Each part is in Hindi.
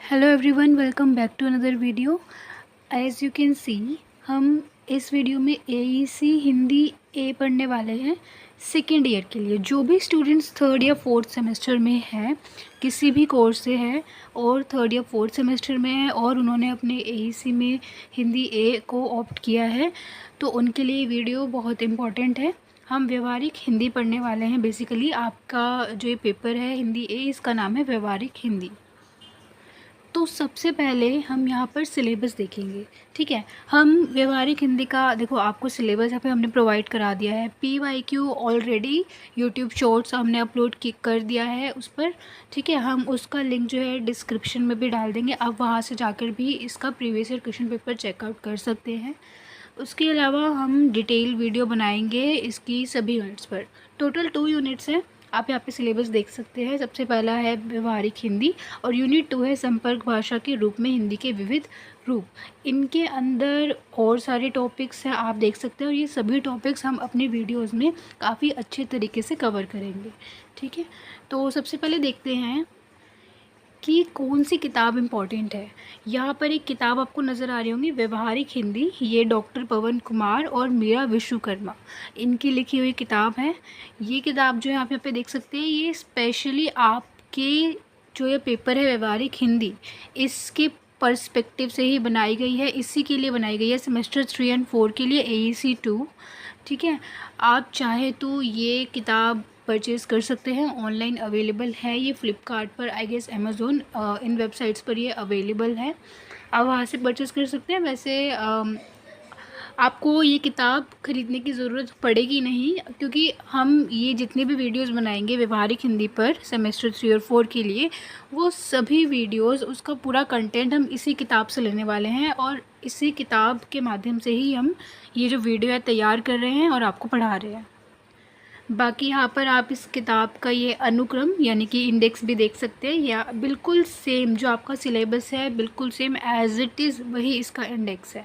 Hello everyone, welcome back to another video. As you can see, हम इस वीडियो में एईसी हिंदी ए पढ़ने वाले हैं सेकेंड ईयर के लिए। जो भी स्टूडेंट्स थर्ड या फोर्थ सेमेस्टर में हैं, किसी भी कोर्स से है और थर्ड या फोर्थ सेमेस्टर में है और उन्होंने अपने एईसी में हिंदी ए को ऑप्ट किया है, तो उनके लिए वीडियो बहुत इम्पॉर्टेंट है। हम व्यवहारिक हिंदी पढ़ने वाले हैं। बेसिकली आपका जो ये पेपर है हिंदी ए, इसका नाम है व्यवहारिक हिंदी। तो सबसे पहले हम यहाँ पर सिलेबस देखेंगे। ठीक है, हम व्यवहारिक हिंदी का देखो, आपको सिलेबस यहाँ पे हमने प्रोवाइड करा दिया है। PYQ ऑलरेडी यूट्यूब शॉर्ट्स हमने अपलोड कर दिया है उस पर। ठीक है, हम उसका लिंक जो है डिस्क्रिप्शन में भी डाल देंगे, आप वहाँ से जाकर भी इसका previous year question paper check out कर सकते हैं। उसके अलावा हम डिटेल वीडियो बनाएंगे इसकी सभी यूनिट्स पर। टोटल 2 यूनिट्स हैं, आप यहाँ पे सिलेबस देख सकते हैं। सबसे पहला है व्यवहारिक हिंदी और यूनिट 2 है संपर्क भाषा के रूप में हिंदी के विविध रूप। इनके अंदर और सारे टॉपिक्स हैं, आप देख सकते हैं, और ये सभी टॉपिक्स हम अपने वीडियोस में काफ़ी अच्छे तरीके से कवर करेंगे। ठीक है, तो सबसे पहले देखते हैं कि कौन सी किताब इम्पॉर्टेंट है। यहाँ पर एक किताब आपको नज़र आ रही होंगी, व्यवहारिक हिंदी। ये डॉक्टर पवन कुमार और मीरा विश्वकर्मा इनकी लिखी हुई किताब है। ये किताब जो है आप यहाँ पे देख सकते हैं, ये स्पेशली आपके जो ये पेपर है व्यवहारिक हिंदी, इसके पर्सपेक्टिव से ही बनाई गई है, इसी के लिए बनाई गई है, सेमेस्टर 3 और 4 के लिए, AEC 2। ठीक है, आप चाहे तो ये किताब परचेज़ कर सकते हैं, ऑनलाइन अवेलेबल है ये फ़्लिपकार्ट पर, आई गेस अमेज़ोन, इन वेबसाइट्स पर ये अवेलेबल है, आप वहाँ से परचेज़ कर सकते हैं। वैसे आपको ये किताब ख़रीदने की ज़रूरत पड़ेगी नहीं, क्योंकि हम ये जितने भी वीडियोस बनाएंगे व्यवहारिक हिंदी पर सेमेस्टर 3 और 4 के लिए, वो सभी वीडियोस, उसका पूरा कंटेंट हम इसी किताब से लेने वाले हैं और इसी किताब के माध्यम से ही हम ये जो वीडियो है तैयार कर रहे हैं और आपको पढ़ा रहे हैं। बाकी यहाँ पर आप इस किताब का ये अनुक्रम यानी कि इंडेक्स भी देख सकते हैं, या बिल्कुल सेम जो आपका सिलेबस है बिल्कुल सेम एज़ इट इज़ वही इसका इंडेक्स है।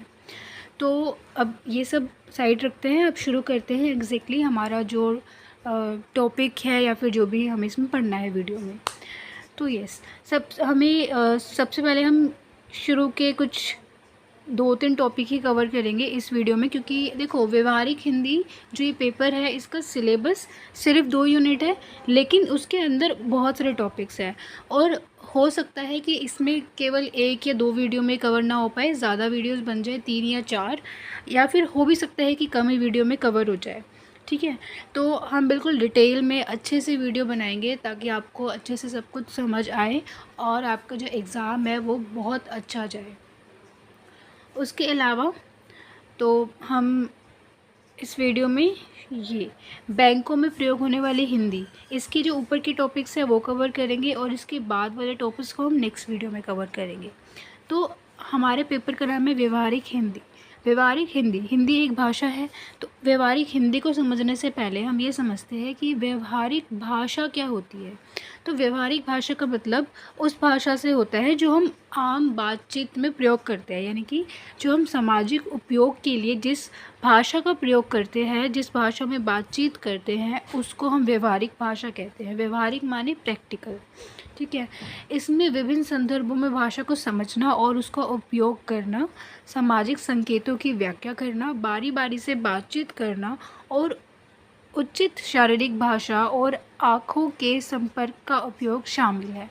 तो अब ये सब साइड रखते हैं, अब शुरू करते हैं एग्जैक्टली हमारा जो टॉपिक है या फिर जो भी हमें इसमें पढ़ना है वीडियो में। तो यस, सबसे पहले हम शुरू के कुछ 2-3 टॉपिक ही कवर करेंगे इस वीडियो में, क्योंकि देखो व्यवहारिक हिंदी जो ये पेपर है इसका सिलेबस सिर्फ 2 यूनिट है, लेकिन उसके अंदर बहुत सारे टॉपिक्स हैं और हो सकता है कि इसमें केवल 1 या 2 वीडियो में कवर ना हो पाए, ज़्यादा वीडियोस बन जाए, 3 या 4, या फिर हो भी सकता है कि कम ही वीडियो में कवर हो जाए। ठीक है, तो हम बिल्कुल डिटेल में अच्छे से वीडियो बनाएंगे ताकि आपको अच्छे से सब कुछ समझ आए और आपका जो एग्ज़ाम है वो बहुत अच्छा जाए। उसके अलावा तो हम इस वीडियो में ये बैंकों में प्रयोग होने वाली हिंदी, इसके जो ऊपर के टॉपिक्स हैं वो कवर करेंगे और इसके बाद वाले टॉपिक्स को हम नेक्स्ट वीडियो में कवर करेंगे। तो हमारे पेपर का नाम है व्यवहारिक हिंदी। व्यवहारिक हिंदी, हिंदी एक भाषा है, तो व्यवहारिक हिंदी को समझने से पहले हम ये समझते हैं कि व्यवहारिक भाषा क्या होती है। तो व्यवहारिक भाषा का मतलब उस भाषा से होता है जो हम आम बातचीत में प्रयोग करते हैं, यानी कि जो हम सामाजिक उपयोग के लिए जिस भाषा का प्रयोग करते हैं, जिस भाषा में बातचीत करते हैं, उसको हम व्यवहारिक भाषा कहते हैं। व्यवहारिक माने प्रैक्टिकल। ठीक है, इसमें विभिन्न संदर्भों में भाषा को समझना और उसका उपयोग करना, सामाजिक संकेतों की व्याख्या करना, बारी बारी से बातचीत करना और उचित शारीरिक भाषा और आँखों के संपर्क का उपयोग शामिल है।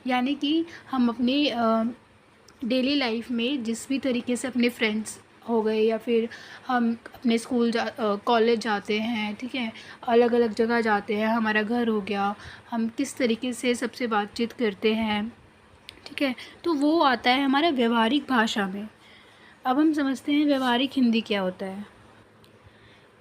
यानी कि हम अपनी डेली लाइफ में जिस भी तरीके से अपने फ्रेंड्स हो गए या फिर हम अपने कॉलेज जाते हैं, ठीक है, अलग अलग जगह जाते हैं, हमारा घर हो गया, हम किस तरीके से सबसे बातचीत करते हैं, ठीक है, तो वो आता है हमारा व्यवहारिक भाषा में। अब हम समझते हैं व्यवहारिक हिंदी क्या होता है।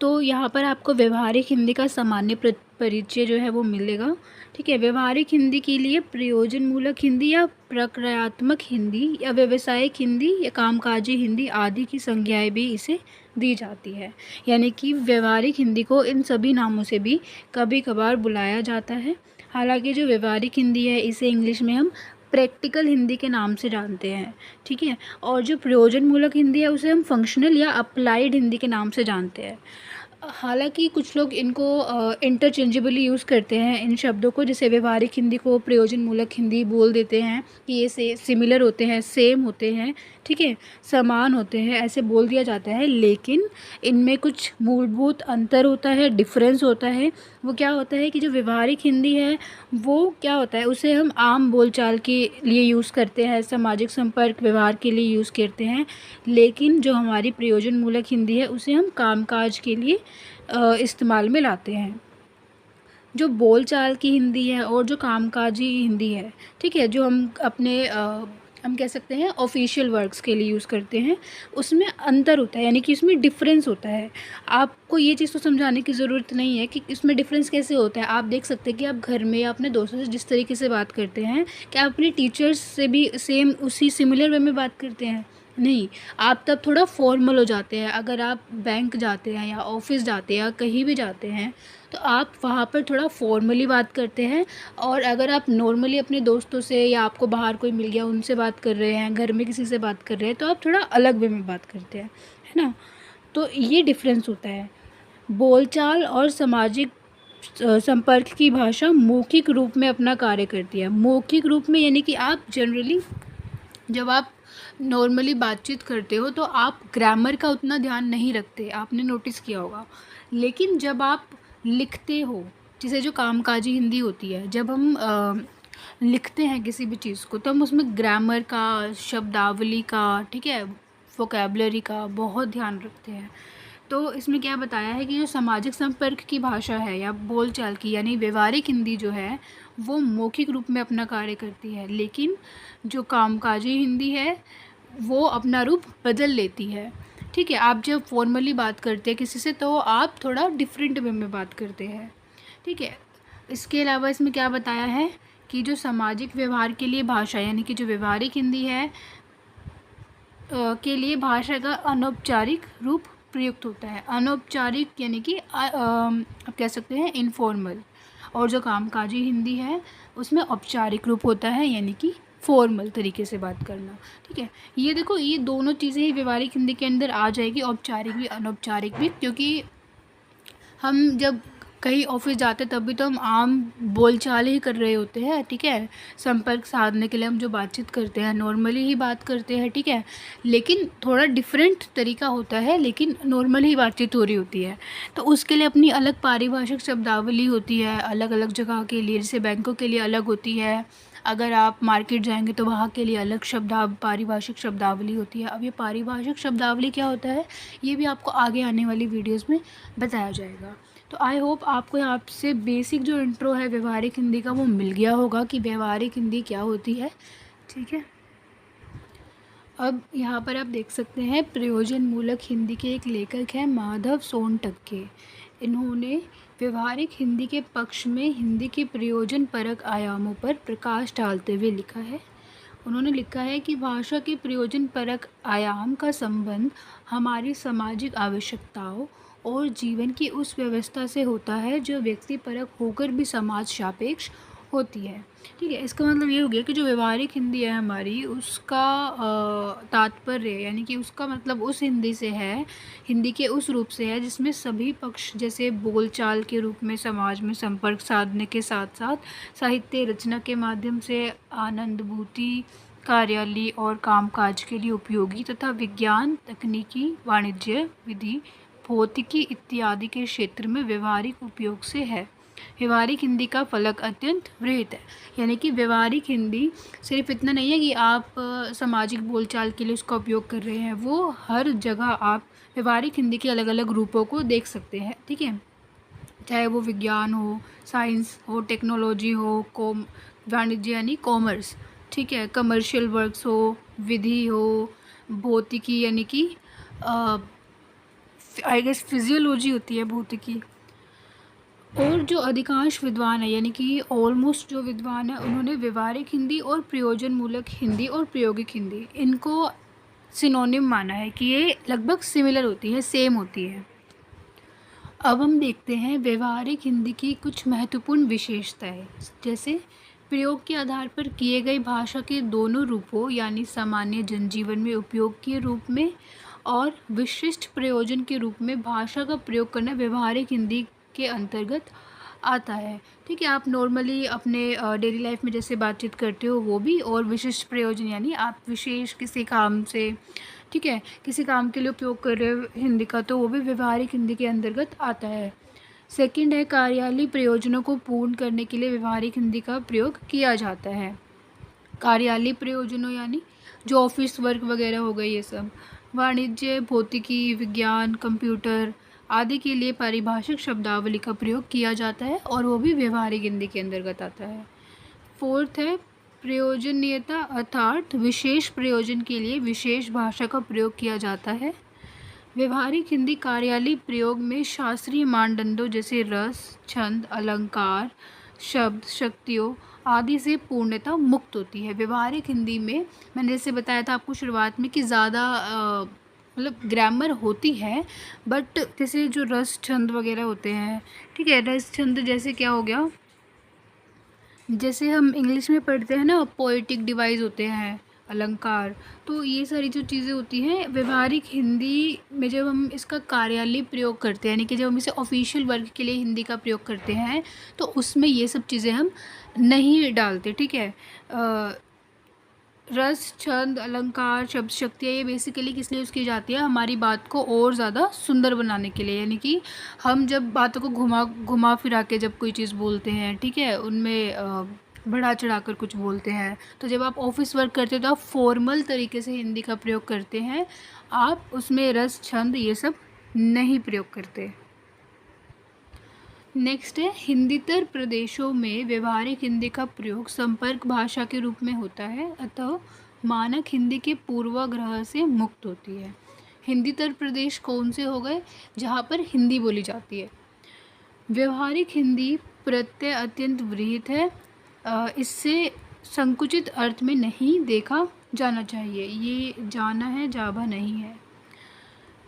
तो यहाँ पर आपको व्यवहारिक हिंदी का सामान्य परिचय जो है वो मिलेगा। ठीक है, व्यवहारिक हिंदी के लिए प्रयोजनमूलक हिंदी या प्रक्रियात्मक हिंदी या व्यावसायिक हिंदी या कामकाजी हिंदी आदि की संज्ञाएं भी इसे दी जाती है। यानी कि व्यवहारिक हिंदी को इन सभी नामों से भी कभी कभार बुलाया जाता है। हालांकि जो व्यवहारिक हिंदी है इसे इंग्लिश में हम प्रैक्टिकल हिंदी के नाम से जानते हैं। ठीक है, और जो प्रयोजनमूलक हिंदी है उसे हम फंक्शनल या अप्लाइड हिंदी के नाम से जानते हैं। हालाँकि कुछ लोग इनको इंटरचेंजेबली यूज़ करते हैं इन शब्दों को, जैसे व्यवहारिक हिंदी को प्रयोजनमूलक हिंदी बोल देते हैं कि ये सिमिलर होते हैं, सेम होते हैं, ठीक है, समान होते हैं, ऐसे बोल दिया जाता है। लेकिन इनमें कुछ मूलभूत अंतर होता है, डिफरेंस होता है। वो क्या होता है कि जो व्यवहारिक हिंदी है वो क्या होता है, उसे हम आम बोलचाल के लिए यूज़ करते हैं, सामाजिक संपर्क व्यवहार के लिए यूज़ करते हैं। लेकिन जो हमारी प्रयोजनमूलक हिंदी है उसे हम कामकाज के लिए इस्तेमाल में लाते हैं। जो बोलचाल की हिंदी है और जो कामकाजी हिंदी है, ठीक है, जो हम अपने हम कह सकते हैं ऑफिशियल वर्क्स के लिए यूज़ करते हैं, उसमें अंतर होता है, यानी कि उसमें डिफरेंस होता है। आपको ये चीज़ तो समझाने की ज़रूरत नहीं है कि इसमें डिफरेंस कैसे होता है। आप देख सकते हैं कि आप घर में या अपने दोस्तों से जिस तरीके से बात करते हैं, क्या आप अपने टीचर्स से भी सेम उसी सिमिलर वे में बात करते हैं? नहीं, आप तब थोड़ा फॉर्मल हो जाते हैं। अगर आप बैंक जाते हैं या ऑफ़िस जाते हैं या कहीं भी जाते हैं, तो आप वहाँ पर थोड़ा फॉर्मली बात करते हैं। और अगर आप नॉर्मली अपने दोस्तों से या आपको बाहर कोई मिल गया उनसे बात कर रहे हैं, घर में किसी से बात कर रहे हैं, तो आप थोड़ा अलग वे में बात करते हैं, है ना? तो ये डिफ़रेंस होता है। बोलचाल और सामाजिक संपर्क की भाषा मौखिक रूप में अपना कार्य करती है। मौखिक रूप में यानी कि आप जनरली जब आप नॉर्मली बातचीत करते हो तो आप ग्रामर का उतना ध्यान नहीं रखते, आपने नोटिस किया होगा। लेकिन जब आप लिखते हो, जैसे जो कामकाजी हिंदी होती है, जब हम लिखते हैं किसी भी चीज़ को, तो हम उसमें ग्रामर का, शब्दावली का, ठीक है, वोकैबुलरी का बहुत ध्यान रखते हैं। तो इसमें क्या बताया है कि जो सामाजिक संपर्क की भाषा है या बोलचाल की यानी व्यवहारिक हिंदी जो है वो मौखिक रूप में अपना कार्य करती है, लेकिन जो कामकाजी हिंदी है वो अपना रूप बदल लेती है। ठीक है, आप जब फॉर्मली बात करते हैं किसी से तो आप थोड़ा डिफरेंट वे में बात करते हैं। ठीक है, इसके अलावा इसमें क्या बताया है कि जो सामाजिक व्यवहार के लिए भाषा यानी कि जो व्यवहारिक हिंदी है के लिए भाषा का अनौपचारिक रूप प्रयुक्त होता है। अनौपचारिक यानी कि आप कह सकते हैं इनफॉर्मल, और जो कामकाजी हिंदी है उसमें औपचारिक रूप होता है यानी कि फॉर्मल तरीके से बात करना। ठीक है, ये देखो ये दोनों चीज़ें ही व्यवहारिक हिंदी के अंदर आ जाएगी, औपचारिक भी अनौपचारिक भी, क्योंकि हम जब कहीं ऑफिस जाते तब भी तो हम आम बोलचाल ही कर रहे होते हैं। ठीक है, संपर्क साधने के लिए हम जो बातचीत करते हैं नॉर्मली ही बात करते हैं। ठीक है, लेकिन थोड़ा डिफरेंट तरीका होता है, लेकिन नॉर्मली ही बातचीत हो रही होती है। तो उसके लिए अपनी अलग पारिभाषिक शब्दावली होती है, अलग अलग जगह के लिए, जैसे बैंकों के लिए अलग होती है, अगर आप मार्केट जाएंगे तो वहाँ के लिए अलग पारिभाषिक शब्दावली होती है। अब ये पारिभाषिक शब्दावली क्या होता है ये भी आपको आगे आने वाली वीडियोस में बताया जाएगा। तो आई होप आपको यहाँ से बेसिक जो इंट्रो है व्यवहारिक हिंदी का वो मिल गया होगा कि व्यवहारिक हिंदी क्या होती है। ठीक है, अब यहाँ पर आप देख सकते हैं प्रयोजन मूलक हिंदी के एक लेखक हैं माधव सोनटक्के। इन्होंने व्यवहारिक हिंदी के पक्ष में हिंदी के प्रयोजन परक आयामों पर प्रकाश डालते हुए लिखा है। उन्होंने लिखा है कि भाषा के प्रयोजन परक आयाम का संबंध हमारी सामाजिक आवश्यकताओं और जीवन की उस व्यवस्था से होता है जो व्यक्ति परक होकर भी समाज सापेक्ष होती है। ठीक है, इसका मतलब ये हो गया कि जो व्यवहारिक हिंदी है हमारी उसका तात्पर्य यानी कि उसका मतलब उस हिंदी से है, हिंदी के उस रूप से है जिसमें सभी पक्ष जैसे बोलचाल के रूप में समाज में संपर्क साधने के साथ साथ साहित्य रचना के माध्यम से आनंदभूति, कार्यालय और कामकाज के लिए उपयोगी तथा विज्ञान, तकनीकी, वाणिज्य, विधि, भौतिकी इत्यादि के क्षेत्र में व्यवहारिक उपयोग से है। व्यवहारिक हिंदी का फलक अत्यंत वृहत है, यानी कि व्यवहारिक हिंदी सिर्फ इतना नहीं है कि आप सामाजिक बोलचाल के लिए उसका उपयोग कर रहे हैं, वो हर जगह आप व्यवहारिक हिंदी के अलग अलग रूपों को देख सकते हैं। ठीक है, चाहे वो विज्ञान हो, साइंस हो, टेक्नोलॉजी हो, वाणिज्य यानी कॉमर्स, ठीक है, कमर्शियल वर्क्स हो, विधि हो, भौतिकी यानी कि आई गेस फिजियोलॉजी होती है भौतिकी। और जो अधिकांश विद्वान है यानी कि ऑलमोस्ट जो विद्वान है उन्होंने व्यवहारिक हिंदी और प्रयोजन मूलक हिंदी और प्रायोगिक हिंदी इनको सिनोनिम माना है कि ये लगभग सिमिलर होती है, सेम होती है। अब हम देखते हैं व्यवहारिक हिंदी की कुछ महत्वपूर्ण विशेषताएं, जैसे प्रयोग के आधार पर किए गए भाषा के दोनों रूपों यानी सामान्य जनजीवन में उपयोग के रूप में और विशिष्ट प्रयोजन के रूप में भाषा का प्रयोग करना व्यवहारिक हिंदी के अंतर्गत आता है। ठीक है, आप नॉर्मली अपने डेली लाइफ में जैसे बातचीत करते हो वो भी, और विशिष्ट प्रयोजन यानी आप विशेष किसी काम से, ठीक है, किसी काम के लिए उपयोग कर रहे हो हिंदी का, तो वो भी व्यवहारिक हिंदी के अंतर्गत आता है। सेकंड है, कार्यालयीय प्रयोजनों को पूर्ण करने के लिए व्यवहारिक हिंदी का प्रयोग किया जाता है। कार्यालयीय प्रयोजनों यानी जो ऑफिस वर्क वगैरह हो गई ये सब। वाणिज्य, भौतिकी, विज्ञान, कंप्यूटर आदि के लिए पारिभाषिक शब्दावली का प्रयोग किया जाता है और वो भी व्यवहारिक हिंदी के अंतर्गत आता है। फोर्थ है, प्रयोजनीयता अर्थात विशेष प्रयोजन के लिए विशेष भाषा का प्रयोग किया जाता है। व्यवहारिक हिंदी कार्यालयीय प्रयोग में शास्त्रीय मानदंडों जैसे रस, छंद, अलंकार, शब्द, शक्तियों आदि से पूर्णतः मुक्त होती है। व्यवहारिक हिंदी में मैंने जैसे बताया था आपको शुरुआत में कि ज़्यादा मतलब ग्रामर होती है, बट जैसे जो रस छंद वगैरह होते हैं, ठीक है, रस छंद जैसे क्या हो गया, जैसे हम इंग्लिश में पढ़ते हैं ना पोएटिक डिवाइस होते हैं, अलंकार, तो ये सारी जो चीज़ें होती हैं व्यवहारिक हिंदी में जब हम इसका कार्यालयीय प्रयोग करते हैं, यानी कि जब हम इसे ऑफिशियल वर्क के लिए हिंदी का प्रयोग करते हैं तो उसमें ये सब चीज़ें हम नहीं डालते। ठीक है, रस, छंद, अलंकार, शब्द, शक्तियाँ ये बेसिकली किस लिए यूज़ की जाती है, हमारी बात को और ज़्यादा सुंदर बनाने के लिए, यानी कि हम जब बातों को घुमा फिरा के जब कोई चीज़ बोलते हैं, ठीक है, उनमें बढ़ा चढ़ा कर कुछ बोलते हैं, तो जब आप ऑफिस वर्क करते हो तो आप फॉर्मल तरीके से हिंदी का प्रयोग करते हैं, आप उसमें रस, छंद ये सब नहीं प्रयोग करते। नेक्स्ट है, हिंदीतर प्रदेशों में व्यवहारिक हिंदी का प्रयोग संपर्क भाषा के रूप में होता है, अतः मानक हिंदी के पूर्वाग्रह से मुक्त होती है। हिंदीतर प्रदेश कौन से हो गए, जहाँ पर हिंदी बोली जाती है। व्यवहारिक हिंदी प्रत्यय अत्यंत विरहित है, इससे संकुचित अर्थ में नहीं देखा जाना चाहिए, ये जाना है जाभा नहीं है।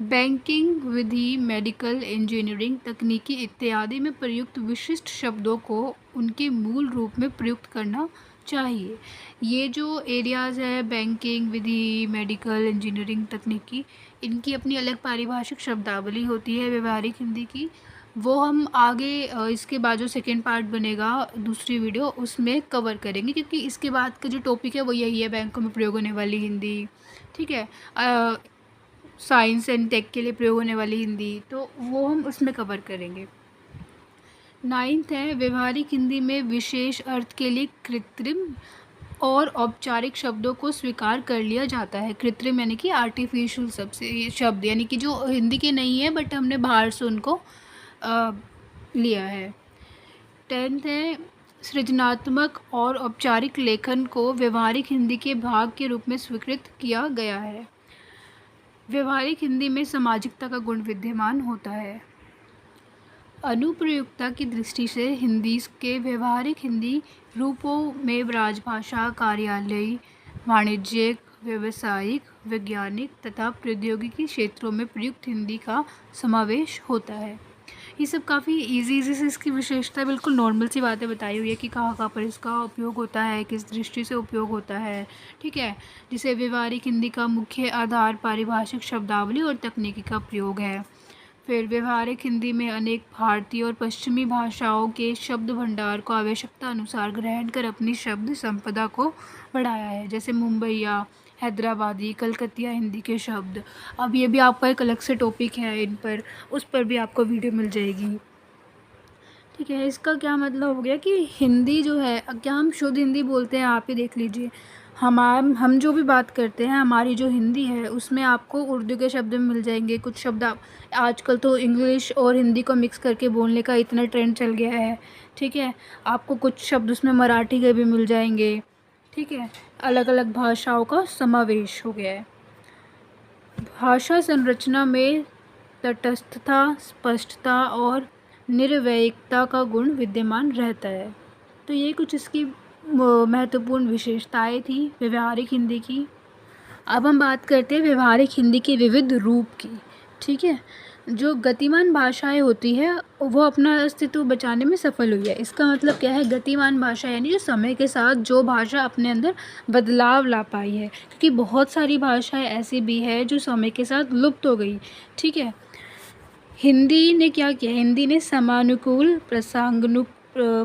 बैंकिंग, विधि, मेडिकल, इंजीनियरिंग, तकनीकी इत्यादि में प्रयुक्त विशिष्ट शब्दों को उनके मूल रूप में प्रयुक्त करना चाहिए। ये जो एरियाज़ है बैंकिंग, विधि, मेडिकल, इंजीनियरिंग, तकनीकी, इनकी अपनी अलग पारिभाषिक शब्दावली होती है व्यवहारिक हिंदी की, वो हम आगे इसके बाद जो सेकेंड पार्ट बनेगा दूसरी वीडियो उसमें कवर करेंगे, क्योंकि इसके बाद का जो टॉपिक है वो यही है, बैंकों में प्रयोग होने वाली हिंदी, ठीक है, साइंस एंड टेक के लिए प्रयोग होने वाली हिंदी, तो वो हम उसमें कवर करेंगे। नाइन्थ है, व्यवहारिक हिंदी में विशेष अर्थ के लिए कृत्रिम और औपचारिक शब्दों को स्वीकार कर लिया जाता है। कृत्रिम यानी कि आर्टिफिशियल शब्द, यानी कि जो हिंदी के नहीं है बट हमने बाहर से उनको लिया है। 10th है, सृजनात्मक और औपचारिक लेखन को व्यवहारिक हिंदी के भाग के रूप में स्वीकृत किया गया है। व्यवहारिक हिंदी में सामाजिकता का गुण विद्यमान होता है। अनुप्रयुक्तता की दृष्टि से हिंदी के व्यवहारिक हिंदी रूपों में राजभाषा, कार्यालयीय, वाणिज्यिक, व्यावसायिक, वैज्ञानिक तथा प्रौद्योगिकी क्षेत्रों में प्रयुक्त हिंदी का समावेश होता है। ये सब काफ़ी इजी से इसकी विशेषता, बिल्कुल नॉर्मल सी बातें बताई हुई है कि कहाँ कहाँ पर इसका उपयोग होता है, किस दृष्टि से उपयोग होता है, ठीक है। जिसे व्यवहारिक हिंदी का मुख्य आधार पारिभाषिक शब्दावली और तकनीकी का प्रयोग है। फिर व्यवहारिक हिंदी में अनेक भारतीय और पश्चिमी भाषाओं के शब्द भंडार को आवश्यकता अनुसार ग्रहण कर अपनी शब्द संपदा को बढ़ाया है, जैसे मुंबईया, हैदराबादी, कलकतिया हिंदी के शब्द। अब ये भी आपका एक अलग से टॉपिक है, इन पर उस पर भी आपको वीडियो मिल जाएगी, ठीक है। इसका क्या मतलब हो गया कि हिंदी जो है, क्या हम शुद्ध हिंदी बोलते हैं, आप ही देख लीजिए, हम जो भी बात करते हैं, हमारी जो हिंदी है उसमें आपको उर्दू के शब्द मिल जाएंगे, कुछ शब्द आजकल तो इंग्लिश और हिंदी को मिक्स करके बोलने का इतना ट्रेंड चल गया है, ठीक है। आपको कुछ शब्द उसमें मराठी के भी मिल जाएंगे, ठीक है। अलग अलग भाषाओं का समावेश हो गया है। भाषा संरचना में तटस्थता, स्पष्टता और निर्वैयिकता का गुण विद्यमान रहता है। तो ये कुछ इसकी महत्वपूर्ण विशेषताएं थी व्यवहारिक हिंदी की। अब हम बात करते हैं व्यवहारिक हिंदी के विविध रूप की, ठीक है। जो गतिमान भाषाएं होती है वो अपना अस्तित्व बचाने में सफल हुई है। इसका मतलब क्या है, गतिमान भाषा यानी जो समय के साथ जो भाषा अपने अंदर बदलाव ला पाई है, क्योंकि बहुत सारी भाषाएं ऐसी भी है जो समय के साथ लुप्त हो गई। ठीक है, हिंदी ने क्या किया, हिंदी ने समानुकूल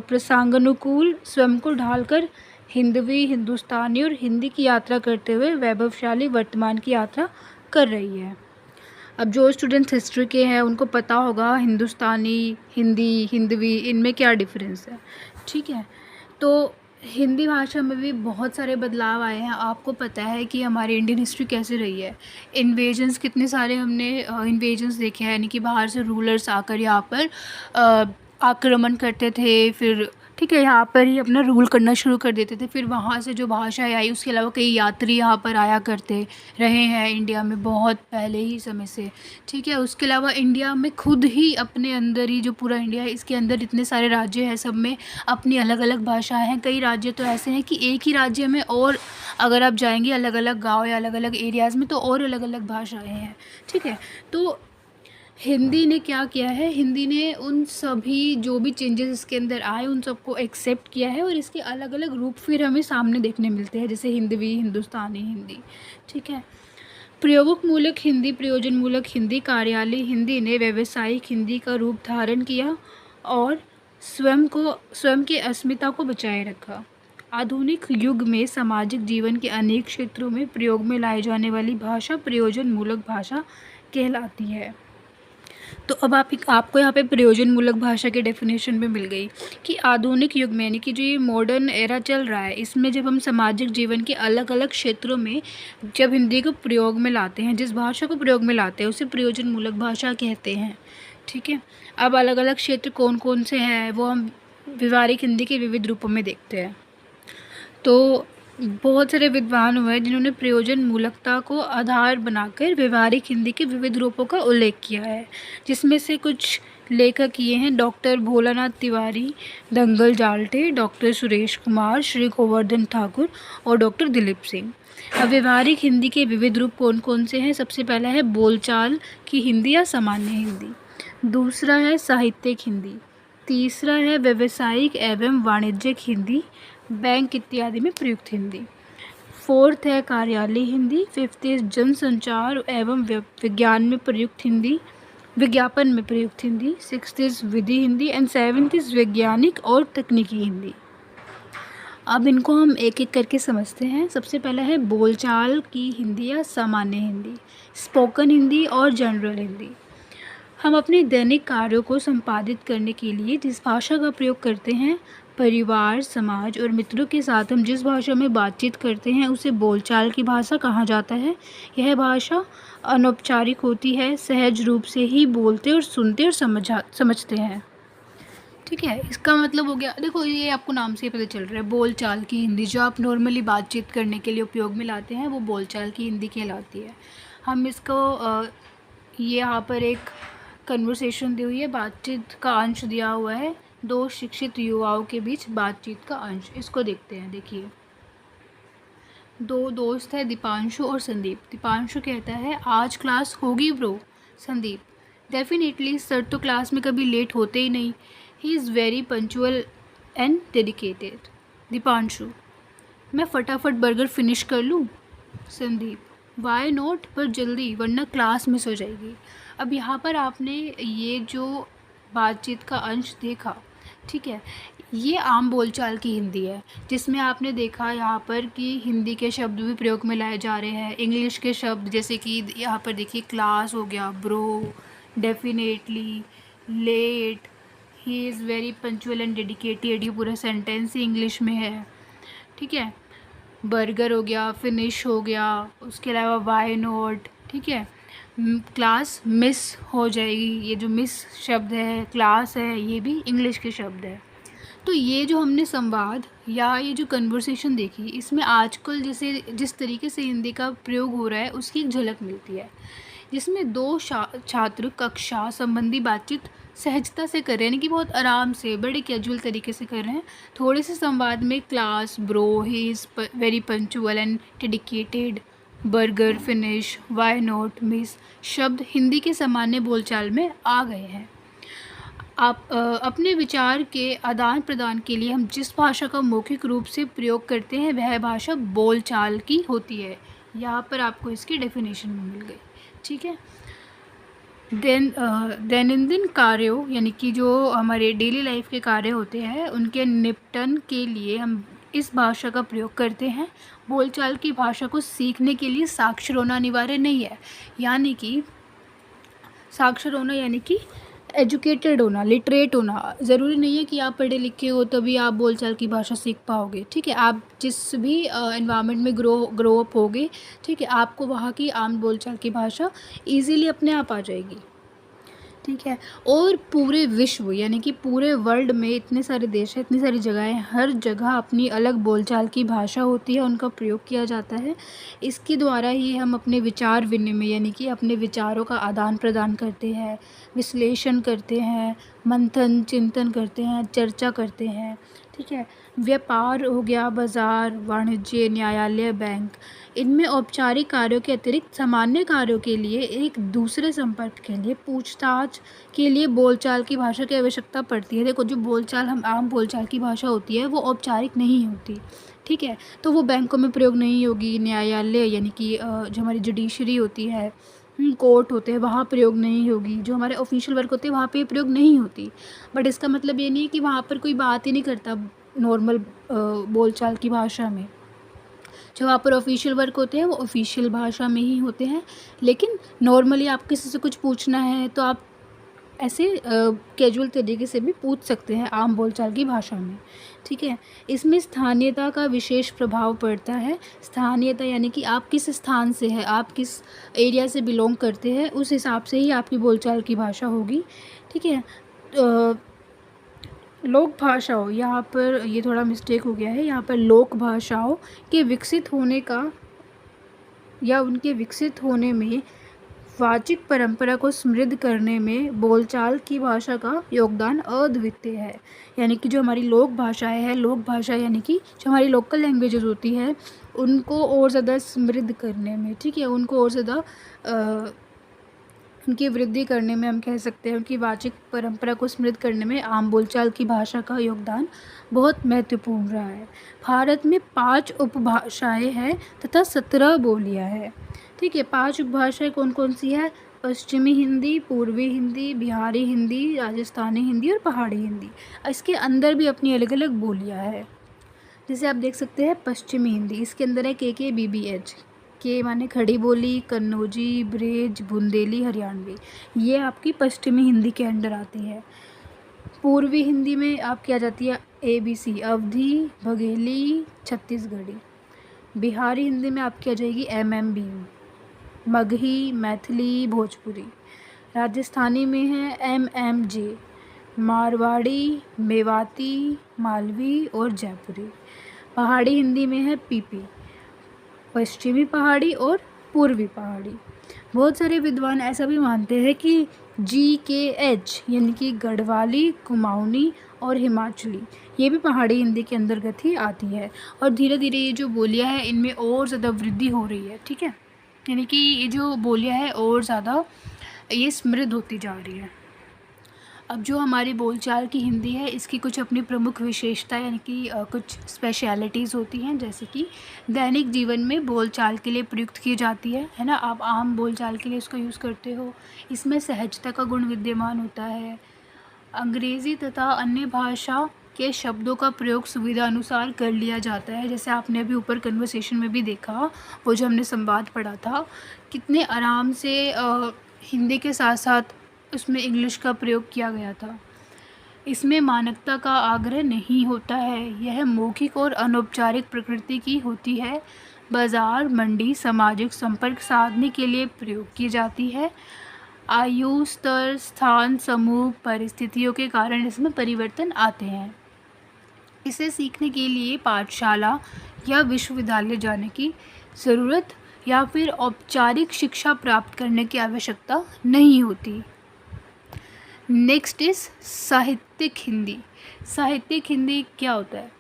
प्रसंगानुकूल स्वयं को ढालकर हिंदवी, हिंदुस्तानी और हिंदी की यात्रा करते हुए वैभवशाली वर्तमान की यात्रा कर रही है। अब जो स्टूडेंट्स हिस्ट्री के हैं उनको पता होगा हिंदुस्तानी, हिंदी, हिंदवी, इनमें क्या डिफरेंस है। ठीक है, तो हिंदी भाषा में भी बहुत सारे बदलाव आए हैं। आपको पता है कि हमारी इंडियन हिस्ट्री कैसे रही है, इन्वेजन्स कितने सारे हमने इन्वेजन्स देखे हैं, यानी कि बाहर से रूलर्स आकर यहाँ पर आक्रमण करते थे, फिर ठीक है यहाँ पर ही अपना रूल करना शुरू कर देते थे। फिर वहाँ से जो भाषाएं आई, उसके अलावा कई यात्री यहाँ पर आया करते रहे हैं इंडिया में बहुत पहले ही समय से। ठीक है, उसके अलावा इंडिया में खुद ही अपने अंदर ही जो पूरा इंडिया है इसके अंदर इतने सारे राज्य हैं, सब में अपनी अलग अलग भाषाएं हैं। कई राज्य तो ऐसे हैं कि एक ही राज्य में और अगर आप जाएंगे अलग अलग गाँव या अलग अलग एरियाज़ में तो और अलग अलग भाषाएँ हैं। ठीक है, तो हिंदी ने क्या किया है, हिंदी ने उन सभी जो भी चेंजेस इसके अंदर आए उन सबको एक्सेप्ट किया है और इसके अलग अलग रूप फिर हमें सामने देखने मिलते हैं, जैसे हिंदवी, हिंदुस्तानी हिंदी। ठीक है, प्रयोग मूलक हिंदी, प्रयोजन मूलक हिंदी, कार्यालय हिंदी ने व्यावसायिक हिंदी का रूप धारण किया और स्वयं की अस्मिता को बचाए रखा। आधुनिक युग में सामाजिक जीवन के अनेक क्षेत्रों में प्रयोग में लाई जाने वाली भाषा प्रयोजन मूलक भाषा कहलाती है। तो अब आपको यहाँ पे प्रयोजनमूलक भाषा की डेफिनेशन भी मिल गई कि आधुनिक युग में यानी कि जो ये मॉडर्न एरा चल रहा है इसमें जब हम सामाजिक जीवन के अलग अलग क्षेत्रों में जब हिंदी को प्रयोग में लाते हैं, जिस भाषा को प्रयोग में लाते हैं उसे प्रयोजनमूलक भाषा कहते हैं। ठीक है, अब अलग अलग क्षेत्र कौन कौन से हैं वो हम व्यवहारिक हिंदी के विविध रूपों में देखते हैं। तो बहुत सारे विद्वान हुए जिन्होंने प्रयोजन मूलकता को आधार बनाकर व्यवहारिक हिंदी के विविध रूपों का उल्लेख किया है, जिसमें से कुछ लेखक ये हैं डॉक्टर भोलानाथ तिवारी, दंगल जाल्टे, डॉक्टर सुरेश कुमार, श्री गोवर्धन ठाकुर और डॉक्टर दिलीप सिंह। अब व्यवहारिक हिंदी के विविध रूप कौन कौन से हैं, सबसे पहला है बोलचाल की हिंदी या सामान्य हिंदी, दूसरा है साहित्यिक हिंदी, तीसरा है व्यावसायिक एवं वाणिज्यिक हिंदी, बैंक इत्यादि में प्रयुक्त हिंदी, फोर्थ है कार्यालय हिंदी, फिफ्थ इज जनसंचार एवं विज्ञान में प्रयुक्त हिंदी, विज्ञापन में प्रयुक्त Hindi, sixth is Vidhi Hindi and seventh is वैज्ञानिक और तकनीकी हिंदी। अब इनको हम एक एक करके समझते हैं। सबसे पहला है बोलचाल की हिंदी या सामान्य हिंदी, स्पोकन हिंदी और जनरल हिंदी। हम अपने दैनिक कार्यों को संपादित करने के लिए जिस भाषा का प्रयोग करते हैं, परिवार, समाज और मित्रों के साथ हम जिस भाषा में बातचीत करते हैं उसे बोलचाल की भाषा कहा जाता है। यह भाषा अनौपचारिक होती है, सहज रूप से ही बोलते और सुनते और समझते हैं। ठीक है, इसका मतलब हो गया, देखो ये आपको नाम से ही पता चल रहा है, बोलचाल की हिंदी जो आप नॉर्मली बातचीत करने के लिए उपयोग में लाते हैं वो बोलचाल की हिंदी कहलाती है। हम इसको ये यहाँ पर एक कन्वर्सेशन दी हुई है, बातचीत का अंश दिया हुआ है, दो शिक्षित युवाओं के बीच बातचीत का अंश, इसको देखते हैं। देखिए, दो दोस्त है दीपांशु और संदीप। दीपांशु कहता है आज क्लास होगी ब्रो। संदीप, डेफिनेटली सर तो क्लास में कभी लेट होते ही नहीं, ही is very punctual and dedicated. Deepanshu, मैं फटाफट बर्गर फिनिश कर लूँ। संदीप, वाई नॉट, पर जल्दी वरना क्लास मिस हो जाएगी। अब यहाँ पर आपने ये जो बातचीत का अंश देखा, ठीक है, ये आम बोलचाल की हिंदी है जिसमें आपने देखा यहाँ पर कि हिंदी के शब्द भी प्रयोग में लाए जा रहे हैं, इंग्लिश के शब्द जैसे कि यहाँ पर देखिए क्लास हो गया, bro, definitely, late, he is very punctual and dedicated, ये पूरा सेंटेंस ही इंग्लिश में है। ठीक है, बर्गर हो गया, फिनिश हो गया, उसके अलावा वाई नॉट, ठीक है, क्लास मिस हो जाएगी, ये जो मिस शब्द है, क्लास है, ये भी इंग्लिश के शब्द है। तो ये जो हमने संवाद या ये जो कन्वर्सेशन देखी, इसमें आजकल जैसे जिस तरीके से हिंदी का प्रयोग हो रहा है उसकी एक झलक मिलती है, जिसमें दो छात्र कक्षा संबंधी बातचीत सहजता से कर रहे हैं, यानी कि बहुत आराम से बड़े कैजुअल तरीके से कर रहे हैं। थोड़े से संवाद में class, bro, he is very punctual and dedicated, burger, finish, why not, miss शब्द हिंदी के सामान्य बोलचाल में आ गए हैं। आप अपने विचार के आदान प्रदान के लिए हम जिस भाषा का मौखिक रूप से प्रयोग करते हैं वह भाषा बोलचाल की होती है। यहाँ पर आपको इसकी डेफिनेशन मिल गई, ठीक है। दैनंदिन कार्यों यानी कि जो हमारे डेली लाइफ के कार्य होते हैं उनके निपटन के लिए हम इस भाषा का प्रयोग करते हैं। बोलचाल की भाषा को सीखने के लिए साक्षर होना अनिवार्य नहीं है, यानी कि साक्षर होना यानी कि एजुकेटेड होना, लिटरेट होना। ज़रूरी नहीं है कि आप पढ़े लिखे हो तभी आप बोलचाल की भाषा सीख पाओगे, ठीक है। आप जिस भी एनवायरनमेंट में ग्रो अप होगे, ठीक है, आपको वहाँ की आम बोलचाल की भाषा इजीली अपने आप आ जाएगी, ठीक है। और पूरे विश्व यानी कि पूरे वर्ल्ड में इतने सारे देश हैं, इतनी सारी जगहें, हर जगह अपनी अलग बोलचाल की भाषा होती है, उनका प्रयोग किया जाता है। इसके द्वारा ही हम अपने विचार विनिमय यानी कि अपने विचारों का आदान प्रदान करते हैं, विश्लेषण करते हैं, मंथन चिंतन करते हैं, चर्चा करते हैं, ठीक है। व्यापार हो गया, बाज़ार, वाणिज्य, न्यायालय, बैंक, इनमें औपचारिक कार्यों के अतिरिक्त सामान्य कार्यों के लिए एक दूसरे संपर्क के लिए पूछताछ के लिए बोलचाल की भाषा की आवश्यकता पड़ती है। देखो, जो बोलचाल हम आम बोलचाल की भाषा होती है वो औपचारिक नहीं होती, ठीक है। तो वो बैंकों में प्रयोग नहीं होगी, न्यायालय यानी कि जो हमारी जुडिशरी होती है, कोर्ट होते हैं, वहाँ प्रयोग नहीं होगी, जो हमारे ऑफिशियल वर्क होते हैं वहाँ पे प्रयोग नहीं होती। बट इसका मतलब ये नहीं है कि वहाँ पर कोई बात ही नहीं करता नॉर्मल बोलचाल की भाषा में। जो वहाँ पर ऑफिशियल वर्क होते हैं वो ऑफिशियल भाषा में ही होते हैं, लेकिन नॉर्मली आप किसी से कुछ पूछना है तो आप ऐसे कैजुअल तरीके से भी पूछ सकते हैं आम बोलचाल की भाषा में, ठीक है। इसमें स्थानीयता का विशेष प्रभाव पड़ता है। स्थानीयता यानी कि आप किस स्थान से हैं, आप किस एरिया से बिलोंग करते हैं, उस हिसाब से ही आपकी बोलचाल की भाषा होगी, ठीक है। लोक भाषाओं, यहाँ पर ये थोड़ा मिस्टेक हो गया है, यहाँ पर लोक भाषाओं के विकसित होने का या उनके विकसित होने में वाचिक परंपरा को समृद्ध करने में बोलचाल की भाषा का योगदान अद्वितीय है। यानी कि जो हमारी लोक भाषाएं हैं, लोक भाषा यानी कि जो हमारी लोकल लैंग्वेजेस होती है उनको और ज़्यादा समृद्ध करने में, ठीक है, उनको और ज़्यादा उनकी वृद्धि करने में हम कह सकते हैं, उनकी वाचिक परंपरा को समृद्ध करने में आम बोलचाल की भाषा का योगदान बहुत महत्वपूर्ण रहा है। भारत में 5 उपभाषाएं हैं तथा 17 बोलियां हैं, ठीक है। 5 उपभाषाएं कौन कौन सी है? पश्चिमी हिंदी, पूर्वी हिंदी, बिहारी हिंदी, राजस्थानी हिंदी और पहाड़ी हिंदी। इसके अंदर भी अपनी अलग अलग बोलियां हैं। जैसे आप देख सकते हैं पश्चिमी हिंदी, इसके अंदर है के BBH, के माने खड़ी बोली, कन्नौजी, ब्रेज, बुंदेली, हरियाणवी, ये आपकी पश्चिमी हिंदी के अंडर आती है। पूर्वी हिंदी में आपकी आ जाती है ABC, अवधी, बघेली, छत्तीसगढ़ी। बिहारी हिंदी में आपकी आ जाएगी MMB, मगही, मैथिली, भोजपुरी। राजस्थानी में है MMJ, मारवाड़ी, मेवाती, मालवी और जयपुरी। पहाड़ी हिंदी में है PP, पश्चिमी पहाड़ी और पूर्वी पहाड़ी। बहुत सारे विद्वान ऐसा भी मानते हैं कि GKH यानी कि गढ़वाली, कुमाऊनी और हिमाचली ये भी पहाड़ी हिंदी के अंतर्गत ही आती है। और धीरे धीरे ये जो बोलियां हैं इनमें और ज़्यादा वृद्धि हो रही है, ठीक है। यानी कि ये जो बोलियां हैं और ज़्यादा ये समृद्ध होती जा रही है। अब जो हमारी बोलचाल की हिंदी है इसकी कुछ अपनी प्रमुख विशेषता यानी कि कुछ स्पेशलिटीज़ होती हैं, जैसे कि दैनिक जीवन में बोलचाल के लिए प्रयुक्त की जाती है ना। आप आम बोलचाल के लिए इसको यूज़ करते हो। इसमें सहजता का गुण विद्यमान होता है। अंग्रेज़ी तथा अन्य भाषा के शब्दों का प्रयोग सुविधा अनुसार कर लिया जाता है। जैसे आपने अभी ऊपर कन्वर्सेशन में भी देखा, वो जो हमने संवाद पढ़ा था, कितने आराम से हिंदी के साथ साथ उसमें इंग्लिश का प्रयोग किया गया था। इसमें मानकता का आग्रह नहीं होता है, यह मौखिक और अनौपचारिक प्रकृति की होती है। बाज़ार, मंडी सामाजिक संपर्क साधने के लिए प्रयोग की जाती है। आयु स्तर, स्थान, समूह, परिस्थितियों के कारण इसमें परिवर्तन आते हैं। इसे सीखने के लिए पाठशाला या विश्वविद्यालय जाने की ज़रूरत या फिर औपचारिक शिक्षा प्राप्त करने की आवश्यकता नहीं होती। नेक्स्ट इज़ साहित्यिक हिंदी। साहित्यिक हिंदी क्या होता है?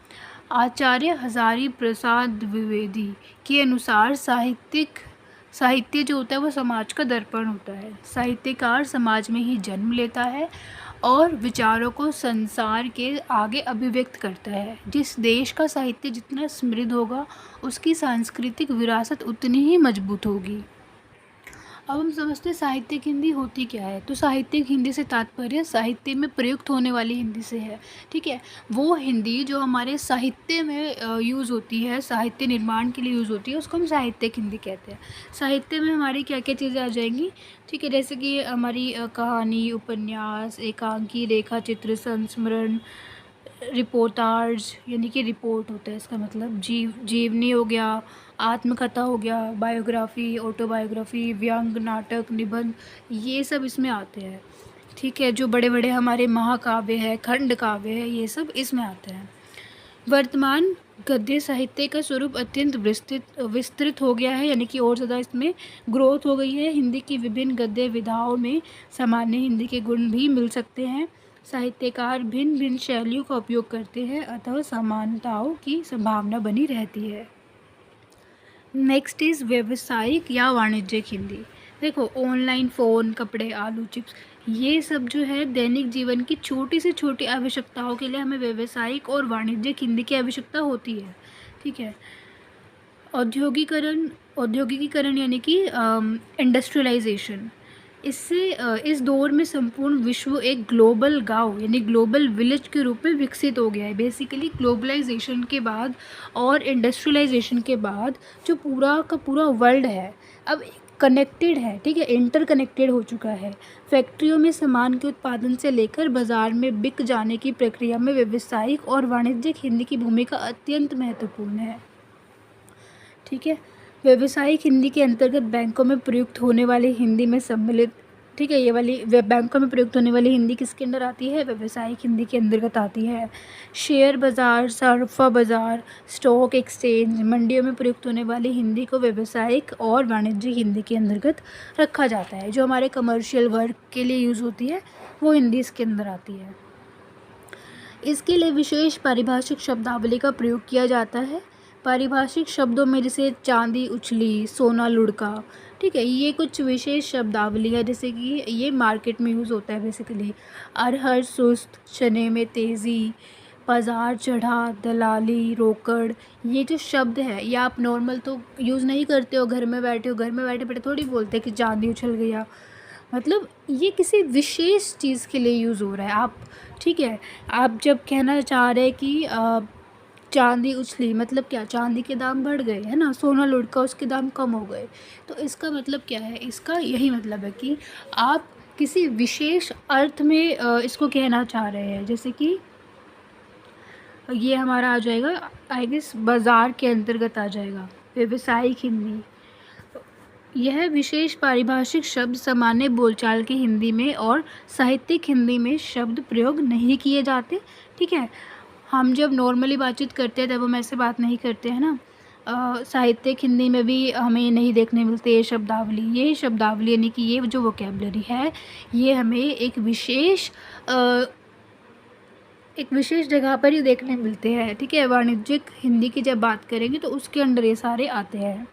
आचार्य हजारी प्रसाद द्विवेदी के अनुसार साहित्यिक साहित्य जो होता है वो समाज का दर्पण होता है। साहित्यकार समाज में ही जन्म लेता है और विचारों को संसार के आगे अभिव्यक्त करता है। जिस देश का साहित्य जितना समृद्ध होगा, उसकी सांस्कृतिक विरासत उतनी ही मजबूत होगी। अब हम समझते हैं साहित्यिक हिंदी होती क्या है। तो साहित्यिक हिंदी से तात्पर्य साहित्य में प्रयुक्त होने वाली हिंदी से है। ठीक है, वो हिंदी जो हमारे साहित्य में यूज़ होती है, साहित्य निर्माण के लिए यूज़ होती है, उसको हम साहित्यिक हिंदी कहते हैं। साहित्य में हमारी क्या क्या चीज़ें आ जाएंगी। ठीक है, जैसे कि हमारी कहानी, उपन्यास, एकांकी, रेखा चित्र, संस्मरण, रिपोर्टाज यानी कि रिपोर्ट होता है इसका मतलब, जीवनी हो गया, आत्मकथा हो गया, बायोग्राफी, ऑटोबायोग्राफी, व्यंग, नाटक, निबंध, ये सब इसमें आते हैं। ठीक है, जो बड़े बड़े हमारे महाकाव्य है, खंड काव्य है, ये सब इसमें आते हैं। वर्तमान गद्य साहित्य का स्वरूप अत्यंत विस्तृत हो गया है, यानी कि और ज़्यादा इसमें ग्रोथ हो गई है। हिंदी की विभिन्न गद्य विधाओं में सामान्य हिंदी के गुण भी मिल सकते हैं। साहित्यकार भिन्न भिन्न शैलियों का उपयोग करते हैं, अतः समानताओं की संभावना बनी रहती है। नेक्स्ट इज़ व्यावसायिक या वाणिज्यिक हिंदी। देखो, ऑनलाइन फ़ोन, कपड़े, आलू चिप्स, ये सब जो है दैनिक जीवन की छोटी से छोटी आवश्यकताओं के लिए हमें व्यावसायिक और वाणिज्यिक हिंदी की आवश्यकता होती है। ठीक है, औद्योगिकीकरण यानी कि इंडस्ट्रियलाइजेशन, इससे इस दौर में संपूर्ण विश्व एक ग्लोबल गांव यानी ग्लोबल विलेज के रूप में विकसित हो गया है। बेसिकली ग्लोबलाइजेशन के बाद और इंडस्ट्रियलाइजेशन के बाद जो पूरा का पूरा वर्ल्ड है अब कनेक्टेड है। ठीक है, इंटरकनेक्टेड हो चुका है। फैक्ट्रियों में सामान के उत्पादन से लेकर बाजार में बिक जाने की प्रक्रिया में व्यावसायिक और वाणिज्यिक हिंदी की भूमिका अत्यंत महत्वपूर्ण है। ठीक है, व्यावसायिक हिंदी के अंतर्गत बैंकों में प्रयुक्त होने वाली हिंदी में सम्मिलित, ठीक है, ये वाली बैंकों में प्रयुक्त होने वाली हिंदी किसके अंदर आती है, व्यावसायिक हिंदी के अंतर्गत आती है। शेयर बाज़ार, सराफा बाज़ार, स्टॉक एक्सचेंज, मंडियों में प्रयुक्त होने वाली हिंदी को व्यावसायिक और वाणिज्यिक हिंदी के अंतर्गत रखा जाता है। जो हमारे कमर्शियल वर्क के लिए यूज़ होती है वो हिंदी इसके अंदर आती है। इसके लिए विशेष पारिभाषिक शब्दावली का प्रयोग किया जाता है। पारिभाषिक शब्दों में जैसे चांदी उछली, सोना लुढ़का, ठीक है, ये कुछ विशेष शब्दावली है, जैसे कि ये मार्केट में यूज़ होता है बेसिकली। अरहर सुस्त, चने में तेज़ी, बाजार चढ़ा, दलाली, रोकड़, ये जो शब्द है ये आप नॉर्मल तो यूज़ नहीं करते हो, घर में बैठे हो, घर में बैठे बैठे थोड़ी बोलते हैं कि चांदी उछल गया, मतलब ये किसी विशेष चीज़ के लिए यूज़ हो रहा है। आप, ठीक है, आप जब कहना चाह रहे हैं कि चांदी उछली, मतलब क्या, चांदी के दाम बढ़ गए है ना, सोना लुढ़का उसके दाम कम हो गए, तो इसका मतलब क्या है, इसका यही मतलब है कि आप किसी विशेष अर्थ में इसको कहना चाह रहे हैं। जैसे कि ये हमारा आ जाएगा, आई गेस बाज़ार के अंतर्गत आ जाएगा व्यावसायिक हिंदी। यह विशेष पारिभाषिक शब्द सामान्य बोलचाल की हिंदी में और साहित्यिक हिंदी में शब्द प्रयोग नहीं किए जाते। ठीक है, हम जब नॉर्मली बातचीत करते हैं तब हम ऐसे बात नहीं करते हैं ना। साहित्यिक हिंदी में भी हमें नहीं देखने मिलते ये शब्दावली। ये शब्दावली यानी कि ये जो वोकेबलरी है ये हमें एक विशेष जगह पर ही देखने मिलते हैं। ठीक है, वाणिज्यिक हिंदी की जब बात करेंगे तो उसके अंदर ये सारे आते हैं।